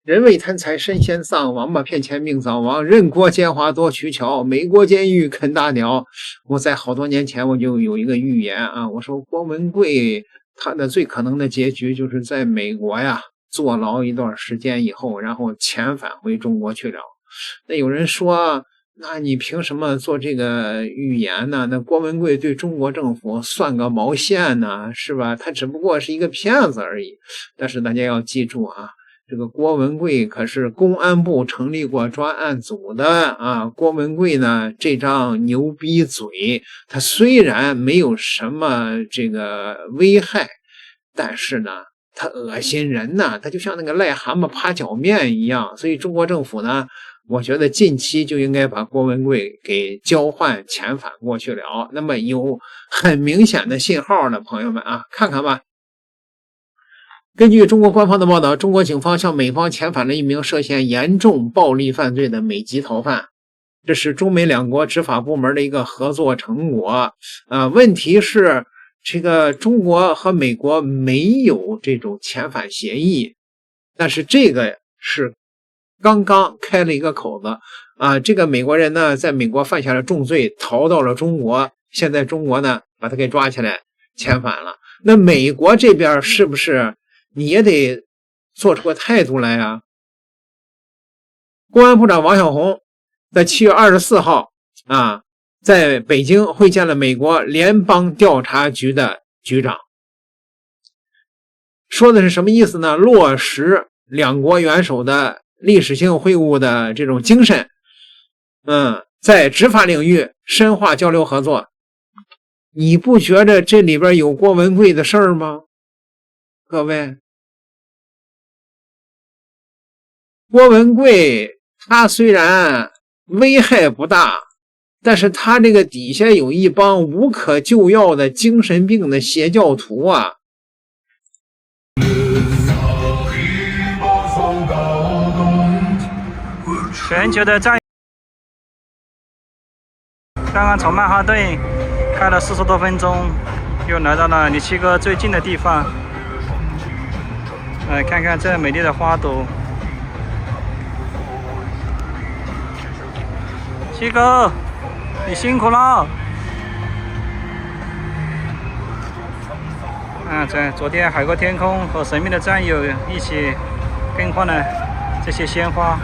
人为贪财身先丧，王八骗钱命早亡。任国奸猾多取巧，美国监狱啃大鸟。我在好多年前我就有一个预言啊，我说郭文贵他的最可能的结局就是在美国呀坐牢一段时间以后，然后遣返回中国去了。那有人说，那你凭什么做这个预言呢？那郭文贵对中国政府算个毛线呢？是吧？他只不过是一个骗子而已。但是大家要记住啊，这个郭文贵可是公安部成立过专案组的啊！郭文贵呢，这张牛逼嘴，他虽然没有什么这个危害，但是呢，他恶心人呢，他就像那个癞蛤蟆趴脚面一样。所以中国政府呢，我觉得近期就应该把郭文贵给交换遣返过去了。那么有很明显的信号的朋友们啊，看看吧。根据中国官方的报道，中国警方向美方遣返了一名涉嫌严重暴力犯罪的美籍逃犯，这是中美两国执法部门的一个合作成果。问题是这个中国和美国没有这种遣返协议，但是这个是刚刚开了一个口子啊。这个美国人呢，在美国犯下了重罪，逃到了中国，现在中国呢把他给抓起来遣返了。那美国这边是不是你也得做出个态度来啊？公安部长王小洪在7月24号啊，在北京会见了美国联邦调查局的局长，说的是什么意思呢？落实两国元首的历史性会晤的这种精神，在执法领域深化交流合作。你不觉得这里边有郭文贵的事儿吗？各位，郭文贵他虽然危害不大，但是他这个底下有一帮无可救药的精神病的邪教徒啊。全球的战刚刚从曼哈顿开了40多分钟，又来到了离七哥最近的地方。来看看这美丽的花朵。七哥，你辛苦了。昨天海阔天空和神秘的战友一起更换了这些鲜花。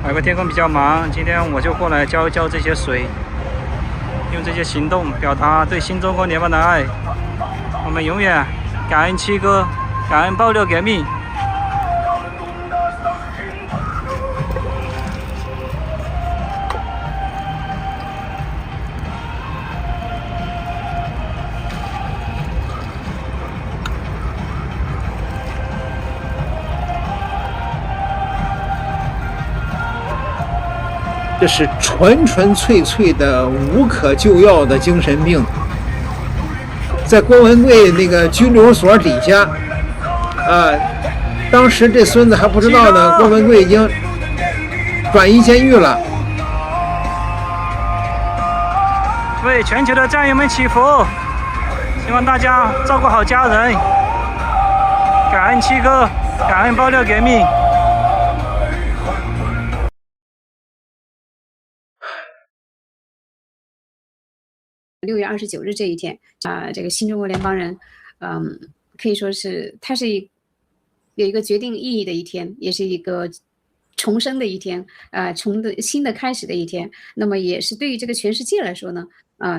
海阔天空比较忙，今天我就过来浇一浇这些水，用这些行动表达对新中国联邦的爱。我们永远感恩七哥，感恩爆料革命。这是纯纯粹粹的无可救药的精神病，在郭文贵那个拘留所底下当时这孙子还不知道呢，郭文贵已经转移监狱了。为全球的战友们祈福，希望大家照顾好家人，感恩七哥，感恩爆料革命。6月29日这一天这个新中国联邦人可以说是它是有一个决定意义的一天，也是一个重生的一天，新的开始的一天。那么也是对于这个全世界来说呢，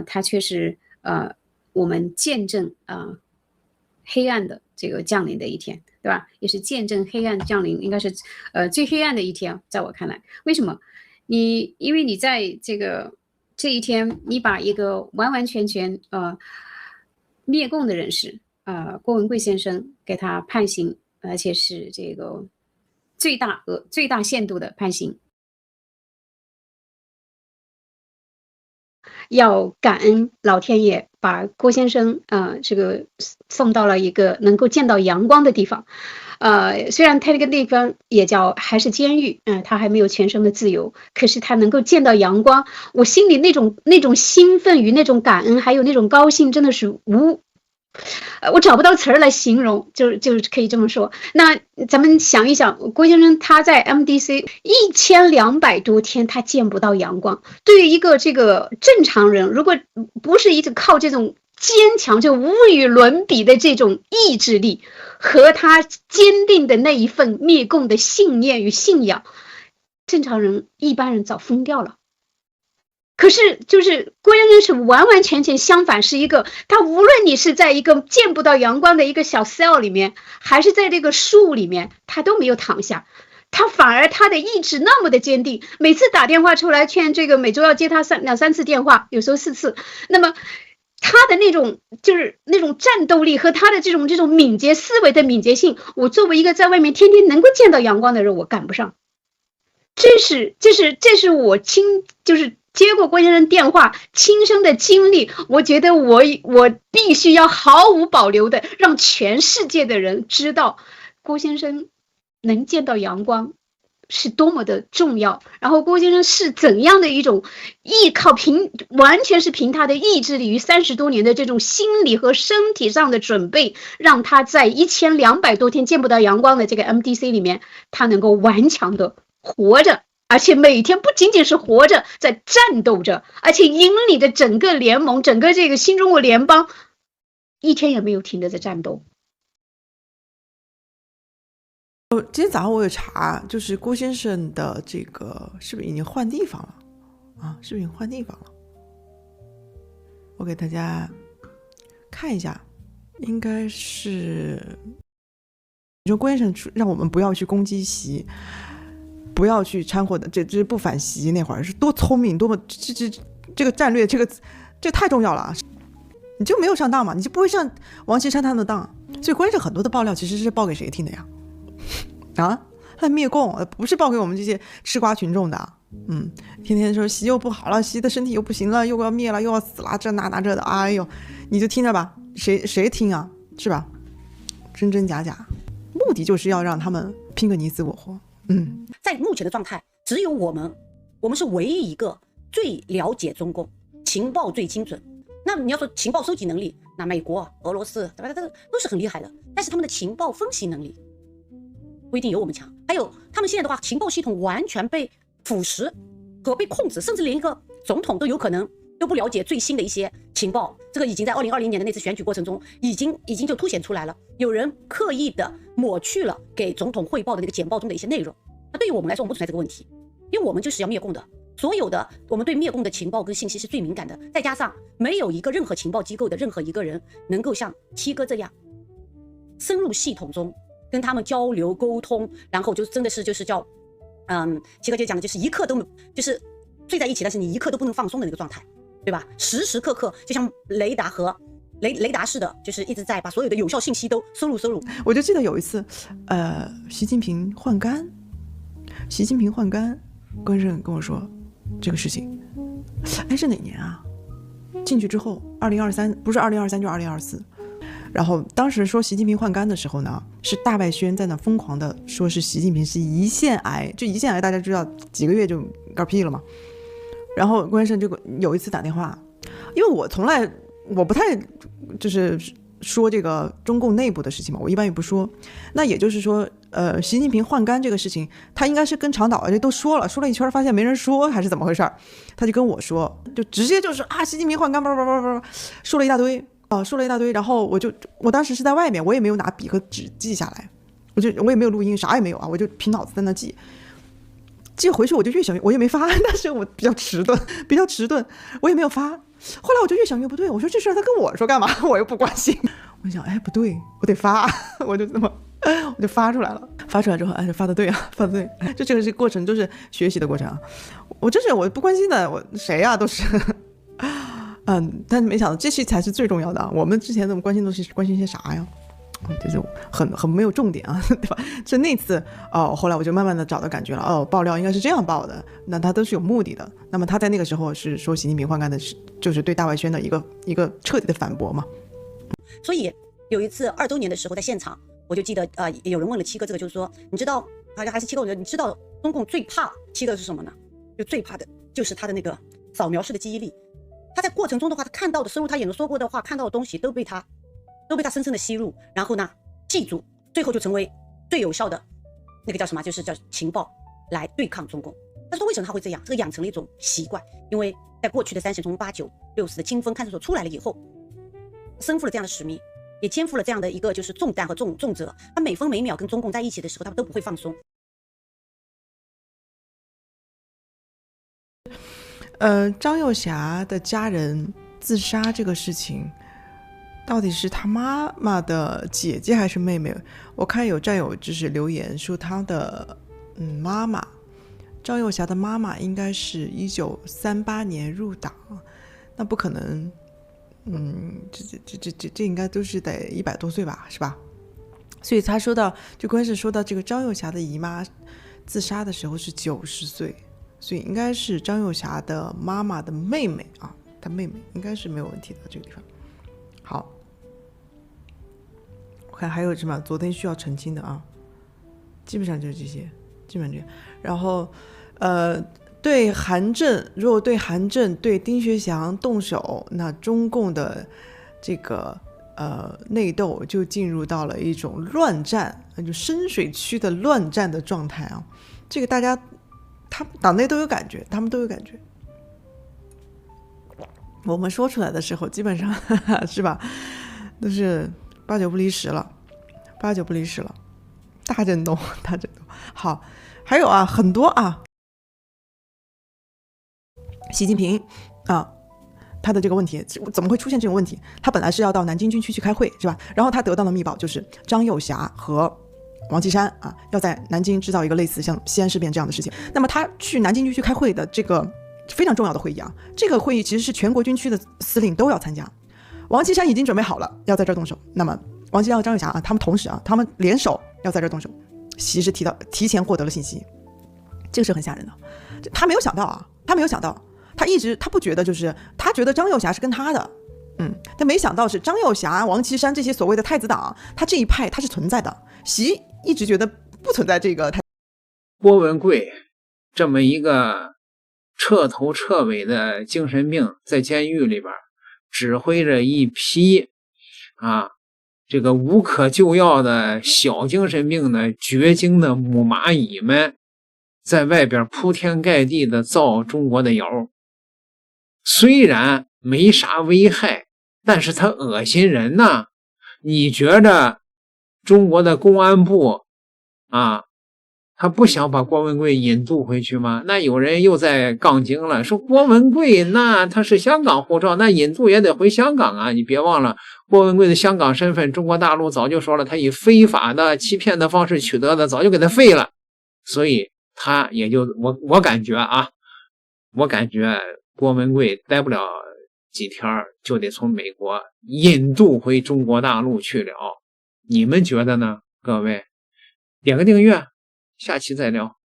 它却是我们见证黑暗的这个降临的一天，对吧？也是见证黑暗降临，应该是最黑暗的一天，在我看来。为什么？因为你在这一天，你把一个完完全全灭共的人士郭文贵先生给他判刑，而且是这个最大限度的判刑。要感恩老天爷把郭先生这个送到了一个能够见到阳光的地方。虽然他这个地方也叫还是监狱，他还没有全身的自由，可是他能够见到阳光，我心里那种兴奋与那种感恩，还有那种高兴，真的是我找不到词儿来形容，就是可以这么说。那咱们想一想，郭先生他在 MDC 1200多天，他见不到阳光。对于一个这个正常人，如果不是一直靠这种坚强就无与伦比的这种意志力和他坚定的那一份灭共的信念与信仰，正常人一般人早疯掉了。可是就是郭先生是完完全全相反，是一个他无论你是在一个见不到阳光的一个小 cell 里面，还是在这个树里面，他都没有躺下，他反而他的意志那么的坚定，每次打电话出来劝这个每周要接他两三次电话，有时候4次，那么他的那种就是那种战斗力和他的这种敏捷思维的敏捷性，我作为一个在外面天天能够见到阳光的人，我赶不上。这是我就是接过郭先生电话亲身的经历，我觉得我必须要毫无保留的让全世界的人知道，郭先生能见到阳光是多么的重要，然后郭先生是怎样的一种依靠完全是凭他的意志力与30多年的这种心理和身体上的准备，让他在1200多天见不到阳光的这个 MDC 里面，他能够顽强的活着，而且每天不仅仅是活着，在战斗着，而且引领着整个联盟，整个这个新中国联邦一天也没有停的在战斗。今天早上我有查，就是郭先生的这个是不是已经换地方了啊？是不是已经换地方了？我给大家看一下，应该是你说郭先生让我们不要去攻击习，不要去掺和的，这不反习那会儿是多聪明，多么这个战略，这太重要了啊！你就没有上当嘛，你就不会上王岐山他们的当。所以关键很多的爆料其实是报给谁听的呀？啊，他灭共不是报给我们这些吃瓜群众的。天天说习又不好了，习的身体又不行了，又要灭了，又要死了，这那这的，哎呦，你就听着吧，谁听啊？是吧？真真假假，目的就是要让他们拼个你死我活。在目前的状态，只有我们是唯一一个最了解中共，情报最精准。那你要说情报收集能力，那美国、俄罗斯都是很厉害的，但是他们的情报分析能力不一定有我们强。还有他们现在的话，情报系统完全被腐蚀和被控制，甚至连一个总统都有可能都不了解最新的一些情报。这个已经在2020年的那次选举过程中已经就凸显出来了，有人刻意的抹去了给总统汇报的那个简报中的一些内容。那对于我们来说，我们不存在这个问题，因为我们就是要灭共的，所有的我们对灭共的情报跟信息是最敏感的，再加上没有一个任何情报机构的任何一个人能够像七哥这样深入系统中跟他们交流沟通，然后就真的是就是叫七哥就讲的就是一刻都就是醉在一起，但是你一刻都不能放松的那个状态，对吧？时时刻刻就像雷达和雷达似的，就是一直在把所有的有效信息都收入。我就记得有一次习近平换肝，关胜跟我说这个事情，是哪年啊？进去之后2023，不是2023就2024。然后当时说习近平换肝的时候呢，是大外宣在那疯狂的说是习近平是胰腺癌，就胰腺癌大家知道几个月就嗝屁了嘛。然后关胜就有一次打电话，因为我不太就是说这个中共内部的事情嘛，我一般也不说。那也就是说习近平换肝这个事情，他应该是跟长岛这都说了一圈，发现没人说还是怎么回事，他就跟我说，就直接就是习近平换肝说了一大堆。然后我当时是在外面，我也没有拿笔和纸记下来，我也没有录音，啥也没有啊，我就凭脑子在那记回去，我就越想越我也没发，但是我比较迟钝，我也没有发。后来我就越想越不对，我说这事他跟我说干嘛？我又不关心。我想不对，我得发，我就发出来了。发出来之后，发的对啊，发的对。这个过程都是学习的过程啊。我不关心的，我谁啊都是。但没想到这些才是最重要的啊！我们之前怎么关心都是关心些啥呀？这就很没有重点啊，对吧？这那次后来我就慢慢的找到感觉了，爆料应该是这样爆的，那他都是有目的的。那么他在那个时候是说习近平换肝的，就是对大外宣的一个彻底的反驳嘛。所以有一次2周年的时候，在现场我就记得有人问了七哥这个，就是说你知道好像还是七哥，我觉得你知道中共最怕七哥是什么呢？就最怕的就是他的那个扫描式的记忆力。他在过程中的话，他看到的深入他眼中说过的话，看到的东西都被他都被他深深的吸入，然后呢记住，最后就成为最有效的那个叫什么，就是叫情报来对抗中共。但是为什么他会这样？这个养成了一种习惯，因为在过去的30从8、9、60的清风看守所出来了以后，身负了这样的使命，也肩负了这样的一个就是重担和重责。他每分每秒跟中共在一起的时候，他都不会放松。张幼霞的家人自杀这个事情，到底是他妈妈的姐姐还是妹妹？我看有战友就是留言说他的妈妈，张幼霞的妈妈应该是1938年入党，那不可能，这应该都是得100多岁吧，是吧？所以他说到，就关键是说到这个张幼霞的姨妈自杀的时候是90岁。所以应该是张幼霞的妈妈的妹妹啊，她妹妹应该是没有问题的这个地方。好，我看还有什么昨天需要澄清的啊？基本上就是这些，基本上这样。然后对韩正，如果对韩正对丁学祥动手，那中共的这个内斗就进入到了一种乱战，就深水区的乱战的状态啊。这个大家。他们党内都有感觉，他们都有感觉。我们说出来的时候，基本上是吧，都是8、9不离10了，8、9不离10了，大震动，大震动。好，还有啊，很多啊，习近平啊，他的这个问题怎么会出现这种问题？他本来是要到南京军区去开会，是吧？然后他得到的密报就是张幼霞和王岐山啊，要在南京制造一个类似像西安事变这样的事情。那么他去南京军区开会的这个非常重要的会议啊，这个会议其实是全国军区的司令都要参加。王岐山已经准备好了要在这儿动手，那么王岐山和张幼霞啊，他们同时啊，他们联手要在这儿动手。习是提前获得了信息，这个是很吓人的。他没有想到啊，他没有想到，他不觉得，就是他觉得张幼霞是跟他的。但没想到是张幼霞、王岐山这些所谓的太子党，他这一派他是存在的。习一直觉得不存在这个郭文贵这么一个彻头彻尾的精神病，在监狱里边指挥着一批这个无可救药的小精神病的绝经的母蚂蚁们，在外边铺天盖地的造中国的谣。虽然没啥危害，但是他恶心人呐。你觉着中国的公安部他不想把郭文贵引渡回去吗？那有人又在杠精了，说郭文贵那他是香港护照，那引渡也得回香港啊。你别忘了郭文贵的香港身份，中国大陆早就说了，他以非法的欺骗的方式取得的，早就给他废了。所以他也就我感觉郭文贵待不了几天就得从美国引渡回中国大陆去了。你们觉得呢？各位点个订阅，下期再聊。